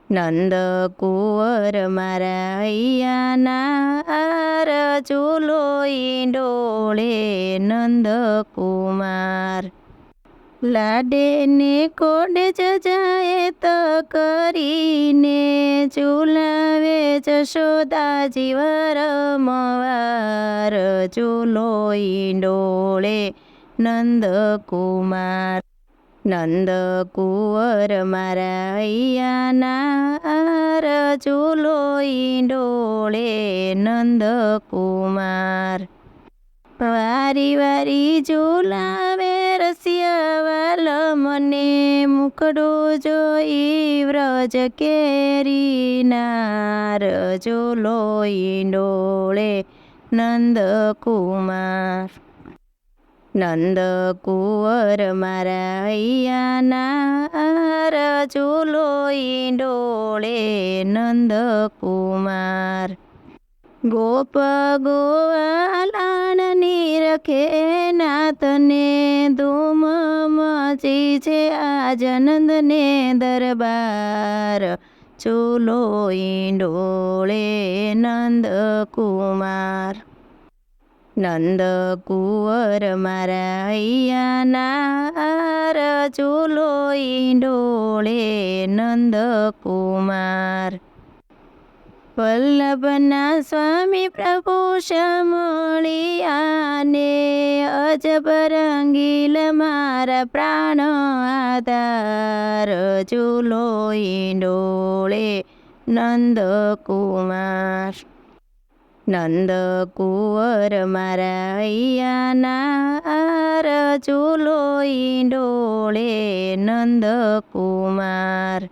નંદ કુંવર મારા હૈયાના રજુલો ઈંડોળે નંદ કુમાર લાડે ને કોડે જજાએ તો કરીને ઝુલાવે જશોદાજી વરમવાર ઝૂલો ઈંડોળે નંદ કુમાર નંદ કુંવર મારા હૈયાના ઝૂલો ઈંડોળે નંદ કુમાર વારી વારી ઝુલાવે રસિયાવાલ મને મુખડો જોઈ વ્રજ કેરીનાર ઝૂલો ઈંડોળે નંદ કુમાર નંદ કુંવર મારા હૈયાના ઝૂલો ઈંડોળે નંદ કુમાર ગોપ ગોવાલાણની રખે નાથને ધૂમ મચી છે આજ નંદને દરબાર ઝૂલો ઈંડોળે નંદ કુમાર નંદ કુંવર મારા હૈયાના ઝૂલો ઈંડોળે નંદ કુમાર વલ્લભના સ્વામી પ્રભુ શમળિયાને અજબ રંગીલ મારા પ્રાણ આધાર ઝૂલો ઈંડોળે નંદ કુમાર નંદ કુંવર મારા હૈયાના ઝૂલો ઈંડોળે નંદ કુમાર